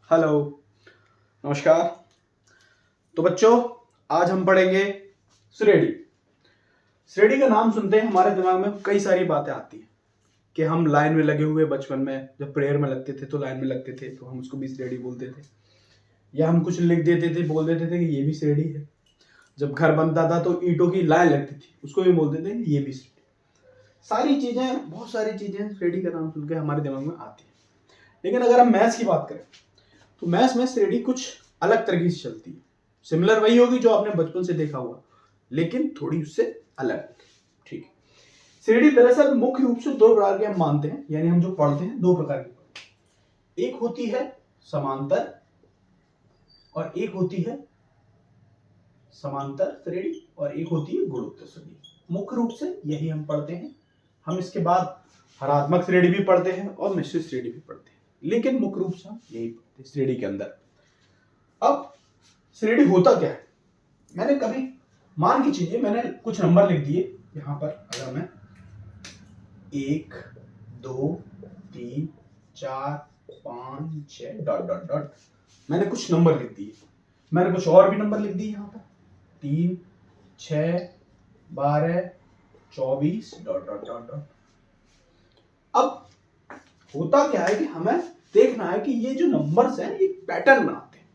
Hello, नमस्कार। तो बच्चों, आज हम पढ़ेंगे श्रेणी। श्रेणी का नाम सुनते ही हमारे दिमाग में कई सारी बातें आती हैं कि हम लाइन में लगे हुए, बचपन में जब प्रेयर में लगते थे तो लाइन में लगते थे तो हम उसको भी श्रेणी बोलते थे, या हम कुछ लिख देते थे, बोल देते थे कि ये भी श्रेणी है। जब घर बनता था तो ईंटों की लाइन लगती थी, उसको भी बोलते थे कि ये भी श्रेणी। सारी चीजें, बहुत सारी चीजें श्रेणी का नाम सुन के हमारे दिमाग में आती है। लेकिन अगर हम मैथ्स की बात करें तो मैथ्स में श्रेणी कुछ अलग तरीके से चलती है। सिमिलर वही होगी जो आपने बचपन से देखा हुआ, लेकिन थोड़ी उससे अलग होगी। ठीक है। श्रेणी दरअसल मुख्य रूप से दो प्रकार के हम मानते हैं, यानी हम जो पढ़ते हैं दो प्रकार की। एक होती है समांतर और एक होती है समांतर श्रेणी और एक होती है गुणोत्तर श्रेणी। मुख्य रूप से यही हम पढ़ते हैं। हम इसके बाद हरात्मक श्रेणी भी पढ़ते हैं और मिश्रित श्रेणी भी पढ़ते हैं, लेकिन मुख्य रूप से हम यही पढ़ते हैं श्रेणी के अंदर। अब श्रेणी होता क्या है? मैंने कभी मान के चलिए मैंने कुछ नंबर लिख दिए यहां पर। अगर मैं 1 2 3 4 5 6 डॉट डॉट डॉट मैंने कुछ नंबर लिख दिए। मैंने कुछ और भी नंबर लिख दिए यहां पर 3 6 12 24 डॉट डॉट डॉट डॉट। अब होता क्या है कि हमें देखना है कि ये जो नंबर्स हैं ये पैटर्न बनाते हैं,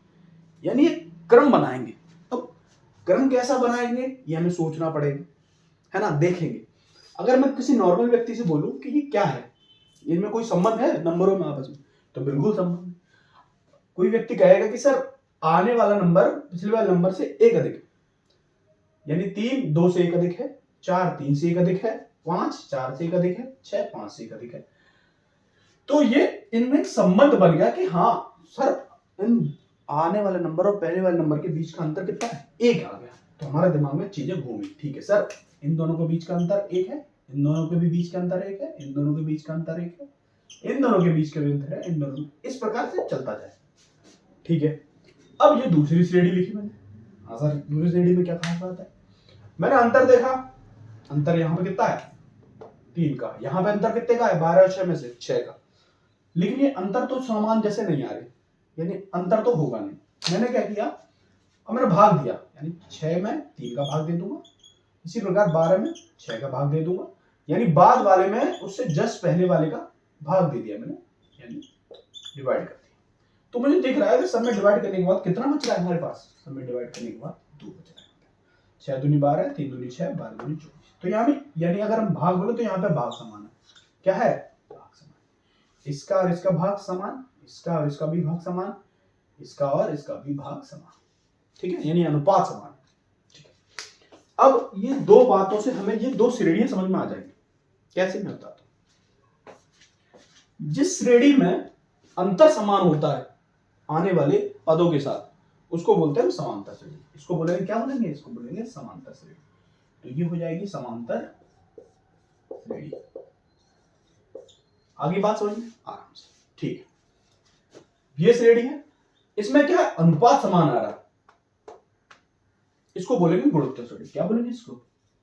यानी एक क्रम बनाएंगे। अब क्रम कैसा बनाएंगे ये हमें सोचना पड़ेगा, है ना। देखेंगे, अगर मैं किसी नॉर्मल व्यक्ति से बोलूं कि ये क्या है, इनमें कोई संबंध है नंबरों में आपस में, तो बिल्कुल संबंध है। कोई व्यक्ति कहेगा कि सर आने वाला नंबर पिछले वाले नंबर से एक अधिक है, यानी 3 2 से एक अधिक है, 4 3 से एक अधिक है, 5 4 से एक अधिक है, 6 5 से एक अधिक है। तो ये इनमें एक संबंध बन गया कि हाँ सर इन आने वाले नंबर और पहले वाले नंबर के बीच का अंतर कितना है, एक आ गया। तो हमारे दिमाग में चीजें घूमी, ठीक है सर इन दोनों के बीच का अंतर एक है, इन दोनों के भी बीच का अंतर एक है, इन दोनों के बीच का अंतर एक है, इन दोनों के बीच का भी अंतर है, इन दोनों, इस प्रकार से चलता जाए। ठीक है। अब ये दूसरी श्रेणी लिखी मैंने। हाँ सर दूसरी श्रेणी में क्या खास बात है? मैंने अंतर देखा, अंतर यहाँ पे कितना है 3 का, यहाँ पे अंतर कितने का है 12 और 6 में से 6 का। लेकिन ये अंतर तो समान जैसे नहीं आ रहे, यानी अंतर तो होगा नहीं। मैंने क्या किया, अब मैंने भाग दिया, यानी 6 में 3 का भाग दे दूंगा, इसी प्रकार 12 में 6 का भाग दे दूंगा, यानी बाद वाले में उससे जस्ट पहले वाले का भाग दे दिया मैंने, यानी डिवाइड कर दिया। तो मुझे दिख रहा है कि सब में डिवाइड करने के बाद कितना बच रहा है हमारे पास, सब में डिवाइड करने के बाद 2 बच रहा है। 6 दूनी 12, 3 दूनी 6, 12 दूनी 24। तो यहाँ भी यानी अगर हम भाग बोले तो यहाँ पे भाग समान है। क्या है? भाग समान। इसका और इसका भाग समान, इसका और इसका भी भाग समान, इसका और इसका भी भाग समान। ठीक है, यानी अनुपात समान। ठीक है। अब ये दो बातों से हमें ये दो श्रेणियां समझ में आ जाएंगी। कैसे मैं बताता हूं। जिस श्रेणी में अंतर समान होता है आने वाले पदों के साथ, उसको बोलते हैं समांतर श्रेणी। इसको बोलेंगे, क्या बोलेंगे? इसको बोलेंगे समांतर श्रेणी। तो ये हो जाएगी समांतर श्रेणी। आगे बात समझ में आराम से। ठीक है, ये श्रेणी है, इसमें क्या अनुपात समान आ रहा है, इसको बोलेंगे गुणोत्तर श्रेणी। क्या बोलेंगे इसको?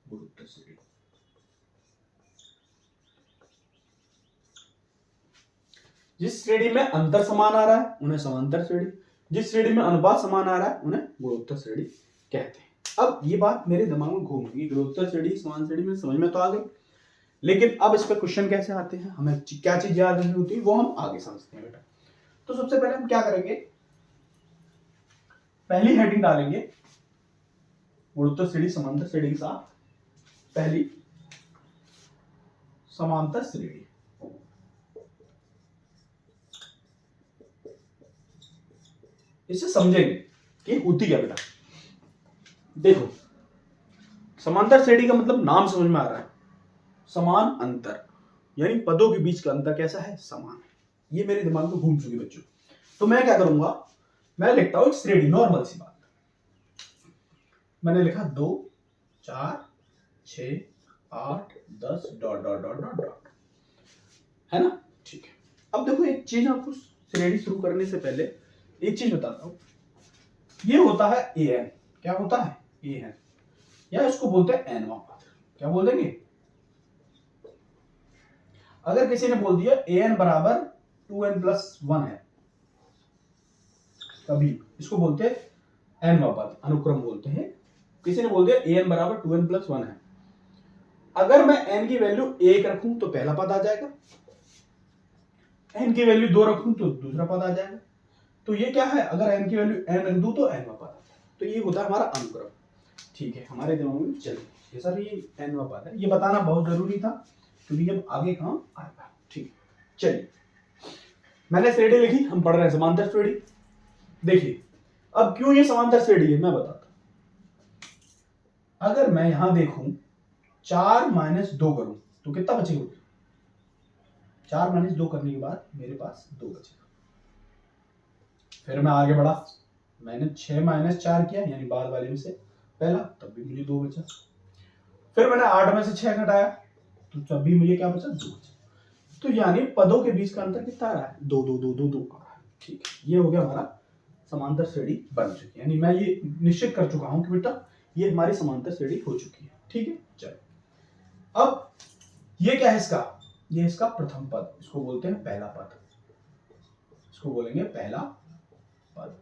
गुणोत्तर श्रेणी। जिस श्रेणी में अंतर समान आ रहा है उन्हें समांतर श्रेणी, जिस श्रेणी में अनुपात समान आ रहा है उन्हें गुणोत्तर श्रेणी कहते हैं। अब ये बात मेरे दिमाग में घूम गई, गुणोत्तर श्रेणी समान श्रेणी में समझ में तो आ गई, लेकिन अब इस पर क्वेश्चन कैसे आते हैं, हमें क्या चीज याद रखनी होती है, वो हम आगे समझते हैं बेटा। तो सबसे पहले हम क्या करेंगे, पहली हेडिंग डालेंगे गुणोत्तर श्रेणी समांतर श्रेणी के साथ। पहली समांतर श्रेणी, इसे समझेंगे कि होती क्या बेटा। देखो, समांतर श्रेणी का मतलब नाम समझ में आ रहा है, समान अंतर, यानी पदों के बीच का अंतर कैसा है, समान है। ये मेरे दिमाग में घूम चुकी बच्चों। तो मैं क्या करूंगा, मैं लिखता हूं श्रेणी, नॉर्मल सी बात। मैंने लिखा 2 4 6 8 10 dot dot dot dot dot, है ना। ठीक है। अब देखो एक चीज, आपको श्रेणी शुरू करने से पहले एक चीज बताता हूं। ये होता है an, क्या होता है an, या इसको बोलते हैं n वां पद। क्या बोल देंगे? अगर किसी ने बोल दिया an बराबर 2n + 1 है, कभी इसको बोलते हैं nवां पद, अनुक्रम बोलते हैं। किसी ने बोल दिया an बराबर 2n + 1 है, अगर मैं n की वैल्यू 1 रखूं तो पहला पद आ जाएगा, n की वैल्यू 2 रखूं तो दूसरा पद आ जाएगा। तो ये क्या है, अगर n की वैल्यू n रख दूं तो nवां पद आता है। तो ये होता है हमारा अनुक्रम। ठीक है, हमारे दिमाग में चलिए सर ये nवां पद है, ये बताना बहुत जरूरी था क्योंकि अब आगे काम आएगा। ठीक, चलिए मैंने श्रेणी लिखी, हम पढ़ रहे हैं समांतर श्रेणी। देखिए अब क्यों ये समांतर श्रेणी है मैं बताता हूं। अगर मैं यहां देखूं 4 - 2 करूं तो कितना बचेगा, 4 - 2 करने के बाद मेरे पास 2 बचेगा। फिर मैं आगे बढ़ा, मैंने 6 - 4 किया यानी बाद वाले में से पहला, तब भी मुझे 2 बचा। फिर मैंने 8 में से 6 घटाया तो तब भी मुझे क्या बचा, 2 बचा। तो यानी पदों के बीच का अंतर कितना आ रहा है, 2 2 2 2 2 आ रहा है। ठीक है, ये हो गया हमारा समांतर श्रेणी बन चुकी है, यानी मैं ये निश्चित कर चुका हूं कि बेटा ये हमारी समांतर श्रेणी हो चुकी है। ठीक है, चलो अब ये क्या है इसका, ये इसका प्रथम पद, इसको बोलते हैं पहला पद, इसको बोलेंगे पहला पद,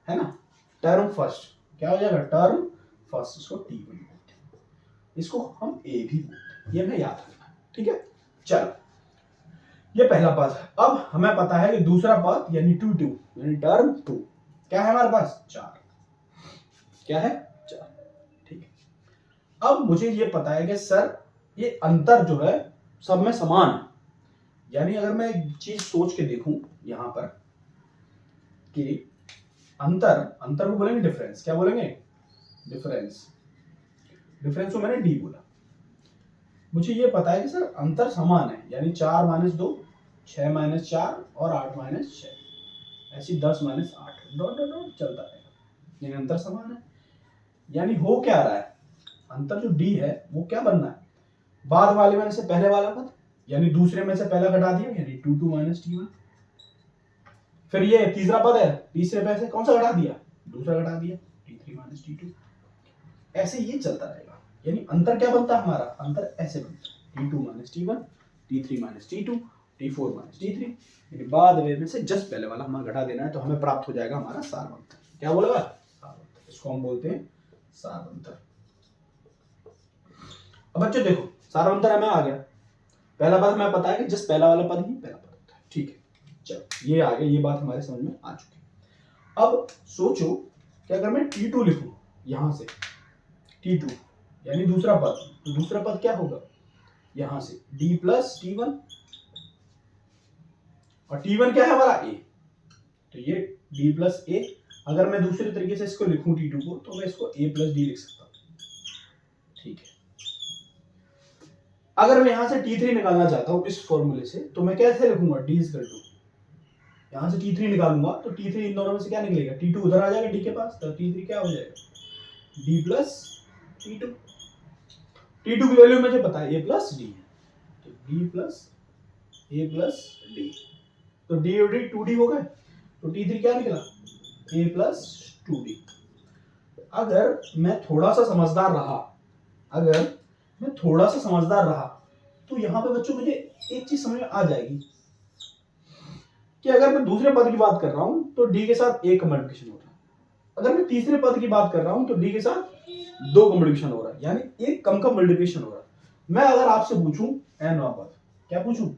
है ना। टर्म फर्स्ट क्या हो जाएगा, टर्म फर्स्ट, इसको T1 बोलते हैं, इसको हम A भी बोलते हैं, ये हमें याद रखना है। ठीक है, चलो ये पहला पद। अब हमें पता है कि दूसरा पद यानी 2 2 यानी टर्म 2 क्या है हमारे पास, 4, क्या है 4। ठीक है, अब मुझे ये पता है कि सर ये अंतर जो है सब में समान है, यानी अगर मैं एक चीज सोच के देखूं यहां पर कि अंतर को बोलेंगे डिफरेंस, क्या बोलेंगे, डिफरेंस को मैंने डी बोला। मुझे ये पता है कि सर अंतर समान है, यानी 4 - 2 6 - 4 और 8 - 6, ऐसी 10 - 8 डॉट डॉट डॉट चलता रहेगा, यानी अंतर समान है। यानी हो क्या रहा है, अंतर जो डी है वो क्या बनना है, बाद वाले में से पहले वाला पद, यानी दूसरे में से पहला घटा दिया यानी 2 2 - T1। फिर ये तीसरा पद है, तीसरे में से कौन सा घटा दिया, दूसरा घटा दिया T3 - T2। ऐसे ये चलता रहेगा, यानी अंतर क्या बनता है हमारा, अंतर ऐसे बनता है T2 - T1 T3 - T2 T4 - T3, यानी बाद में से जस्ट पहले वाला हमारा घटा देना है, तो हमें प्राप्त हो जाएगा हमारा सारवंतर। क्या बोलेगा, सारवंतर, इसको हम बोलते हैं सारवंतर। अब बच्चों देखो सारवंतर हमें आ गया, पहला पद हमें पता है कि जस्ट पहला वाला पद ही पहला पद होता है। ठीक है, चलो ये आ गया, ये बात हमारे समझ में आ चुकी है। अब सोचो कि अगर मैं T2 लिखूं यहां से, T2 यानी दूसरा पद, तो दूसरा पद क्या होगा, यहां से D + T1, और T1 क्या है हमारा A, तो ये D + A। अगर मैं दूसरे तरीके से इसको लिखूं T2 को, तो मैं इसको A + D लिख सकता हूं। ठीक है, अगर मैं यहां से T3 निकालना चाहता हूं इस फॉर्मूले से, तो मैं कैसे लिखूंगा, D = यहां से T3 निकालूंगा तो T3 इन दोनों में से क्या निकलेगा, T2 उधर आ जाएगा D के पास, तो T3 क्या हो जाएगा, D + T2। T2 की वैल्यू मुझे पता है A + D है, तो D + A + D, तो D और D 2D हो गए, तो T3 क्या निकला, A + 2D। अगर मैं थोड़ा सा समझदार रहा, तो यहां पे बच्चों मुझे एक चीज समझ में आ जाएगी कि अगर मैं दूसरे पद की बात कर रहा हूं तो D के साथ एक का मल्टीप्लिकेशन हो रहा है, अगर मैं तीसरे पद की बात कर रहा हूं तो D के साथ 2 का मल्टीप्लिकेशन हो रहा है, यानी एक कम का मल्टीप्लिकेशन हो रहा है। मैं अगर आपसे पूछूं nवां पद, क्या पूछूं,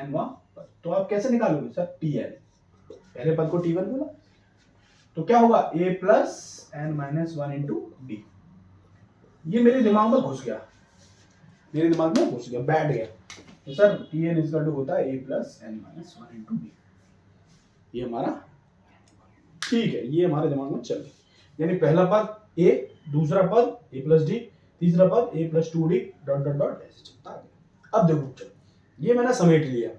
nवां पद, तो आप कैसे निकालोगे सर, Tn, पहले पद को T1 बोला, तो क्या होगा A + n - 1 × D। ये मेरे दिमाग में घुस गया, बैठ गया, तो सर Tn = होता है A + n - 1 × D। ये हमारा ठीक है, ये हमारे दिमाग में चल गया, यानी पहला पद A, दूसरा पद A + D, तीसरा पद A + 2D dot dot dot ऐसे चलता है। अब देखो चलो, ये मैंने समेट लिया,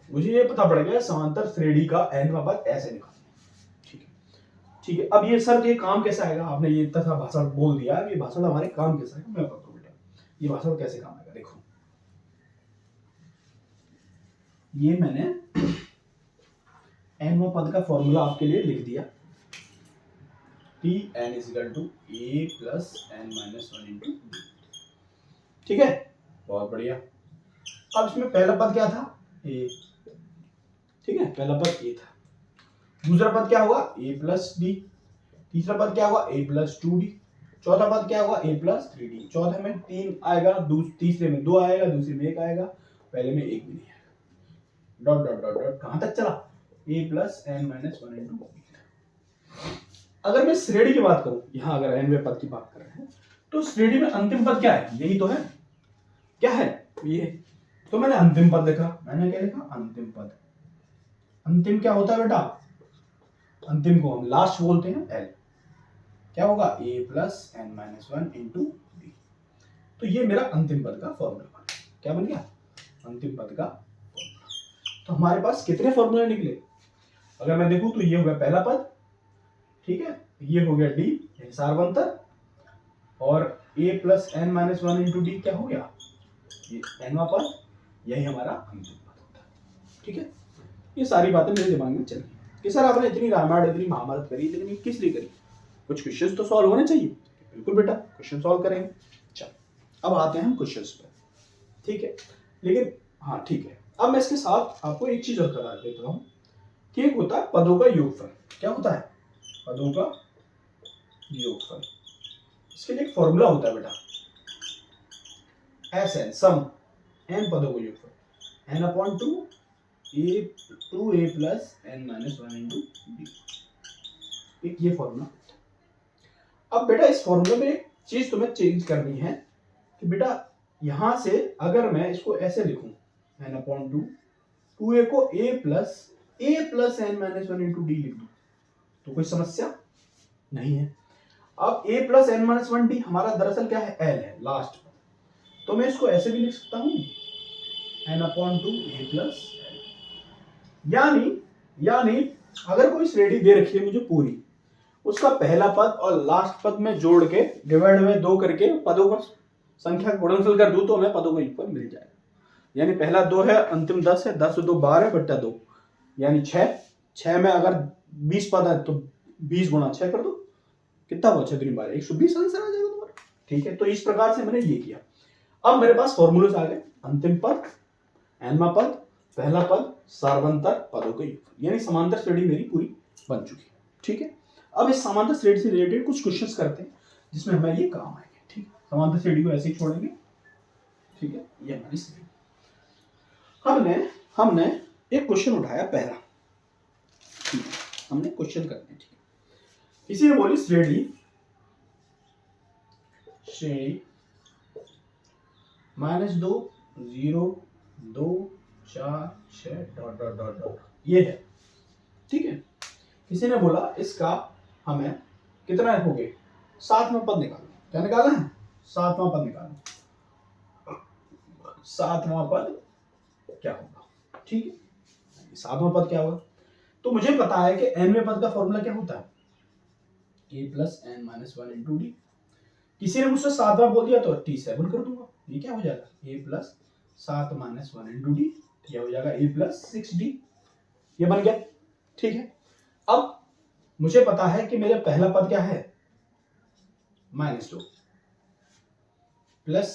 मुझे ये पता पड़ गया समांतर श्रेणी का nवां पद ऐसे निकालना। ठीक है, अब ये सर ये काम कैसे आएगा, आपने ये इतना सा भाषण बोल दिया, ये भाषण हमारे काम कैसे आएगा, मैं बताता हूँ बेटा, ये भाषण कैसे काम आएगा। देखो ये मैंने nवां पद का फॉर्मूला आपके लिए लिख दिया, Tn = A + n - 1 × D। ठीक है, बहुत बढ़िया। अब इसमें पहला पद क्या था, A, ठीक है, पहला पद A था, दूसरा पद क्या होगा a प्लस डी, तीसरा पद क्या होगा a प्लस 2d, चौथा पद क्या होगा a प्लस 3d। चौथे में 3 आएगा, तीसरे में 2 आएगा, दूसरे में 1 आएगा, पहले में 1 भी नहीं आएगा। डॉट डॉट डॉट डॉट कहां तक चला a plus n minus 1 into b। अगर मैं श्रेणी की बात करूं, यहां अगर nवें पद की बात कर रहे हैं तो श्रेणी में अंतिम पद क्या है, यही तो है, क्या है ये। तो मैंने अंतिम पद लिखा, मैंने क्या लिखा अंतिम पद। अंतिम क्या होता है बेटा, अंतिम को हम लास्ट बोलते हैं l। क्या होगा a plus n minus 1 into b। तो ये मेरा अंतिम पद का फॉर्मूला बन गया। क्या बन गया, अंतिम पद का फॉर्मूला। तो हमारे पास कितने फॉर्मूले निकले, अगर मैं देखूं तो ये हो गया पहला पद, ठीक है, ये हो गया d यानी सार्वंतर, और a plus n minus 1 into D क्या हो गया ये nवां पद, यही हमारा अंतिम पद होता है। ठीक है, ये सारी बातें मेरे दिमाग में चल रही कि सर आपने इतनी रामायण इतनी महाभारत करी, लेकिन ये किस लिए करी, कुछ क्वेश्चंस तो सॉल्व होने चाहिए। बिल्कुल बेटा, क्वेश्चन सॉल्व करेंगे। चलो अब आते हैं हम क्वेश्चंस पर, ठीक है। लेकिन हाँ ठीक है, अब मैं इसके साथ आपको एक चीज और बता देता हूँ कि एक होता है पदों का योगफल। क्या होता है, पदों का योगफल। इसके लिए एक फॉर्मूला होता है बेटा, एस एन सम, एन पदों का योगफल n upon 2a plus n minus 1 into d. एक ये फॉर्मूला। अब बेटा इस फॉर्मूले में एक चीज तुम्हें चेंज करनी है कि बेटा यहां से अगर मैं इसको ऐसे लिखूं n अपॉन 2a को a plus n minus 1 into D लिख दूं तो कोई समस्या नहीं है। अब a plus n minus 1 D हमारा दरअसल क्या है, l है लास्ट, तो मैं इसको ऐसे भी लिख सकता हूं n अपॉन 2a प्लस, यानी अगर कोई श्रेणी दे रखी है मुझे पूरी, उसका पहला पद और लास्ट पद में जोड़ के डिवाइड में 2 करके पदों पर संख्या गुणनफल कर दूं तो हमें पदों का योगफल मिल जाएगा। यानी पहला 2 है, अंतिम 10 है, 10 2 12 बट्टा 2 यानी 6 में अगर 20 पद है तो 20 गुणा 6 कर दो, कितना बचा 3 12 120 आंसर आ जाएगा तुम्हारा। ठीक है, तो इस प्रकार से मैंने ये किया। अब मेरे पास फॉर्मूले आ गए, अंतिम पद, nवां पद, पहला पद, सार्वंतर पदों का योगफल, यानी समांतर श्रेणी मेरी पूरी बन चुकी है। ठीक है, अब इस समांतर श्रेणी से रिलेटेड कुछ क्वेश्चंस करते हैं जिसमें हमें ये काम आएंगे। ठीक है, समांतर श्रेणी को ऐसे ही छोड़ेंगे। ठीक है, ये हमारी श्रेणी। हमने एक क्वेश्चन उठाया पहला, ठीक है, हमने क्वेश्चन करते हैं। ठीक है, किसी ने बोली श्रेणी -2 0 2 4 6 डॉट डॉट डॉट डॉट ये है। ठीक है, किसी ने बोला इसका हमें कितना हो गए 7वां पद निकालो। क्या निकालना है, 7वां पद निकालो। 7वां पद क्या होगा, ठीक है, 7वां पद क्या होगा, तो मुझे पता है कि nवें पद का फॉर्मूला क्या होता है a plus n minus 1 into D. किसी ने मुझसे 7वां बोल दिया तो t7 कर दूंगा, ये क्या हो जाएगा a plus 7 minus 1 into D, यह हो जाएगा a प्लस 6d, ये बन गया। ठीक है, अब मुझे पता है कि मेरा पहला पद क्या है -2 प्लस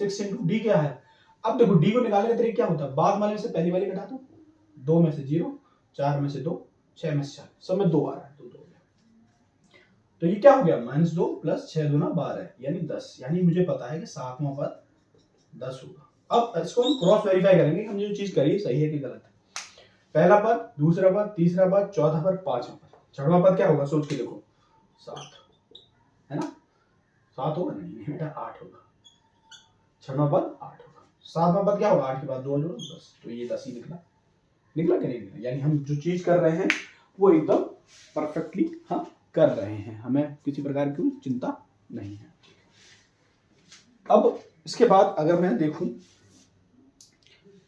6 इंटू डी क्या है। अब देखो डी को निकालने का तरीका क्या होता है, बाद वाले में से पहली वाली घटा दो, 2 में से 0, 4 में से 2, 6 में से 4, सब में 2 आ रहा है, तो 2 हो गया। तो ये क्या हो गया -2 प्लस 6 दूना 12 यानी 10, यानी मुझे पता है कि 7वां पद 10 होगा। अब इसको हम क्रॉस वेरीफाई करेंगे हम जो चीज करी सही है कि गलत है। पहला पद, दूसरा पद, तीसरा पद, चौथा पद, पांचवा पद, छठवां पद क्या होगा सोच के देखो, 7 है ना, 7 होगा नहीं बेटा 8 होगा, छठवां पद 8 होगा, सातवां पद क्या होगा 8 के बाद 2 जोड़ो 10, तो ये 10 ही निकला कि नहीं निकला, यानी हम जो चीज कर रहे हैं वो एकदम परफेक्टली हम कर रहे हैं, हमें किसी प्रकार की चिंता नहीं है। अब इसके बाद अगर मैं देखूं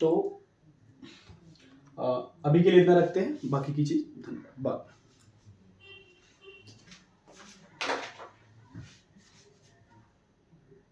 तो अभी के लिए इतना रखते हैं, बाकी की चीज धन्यवाद।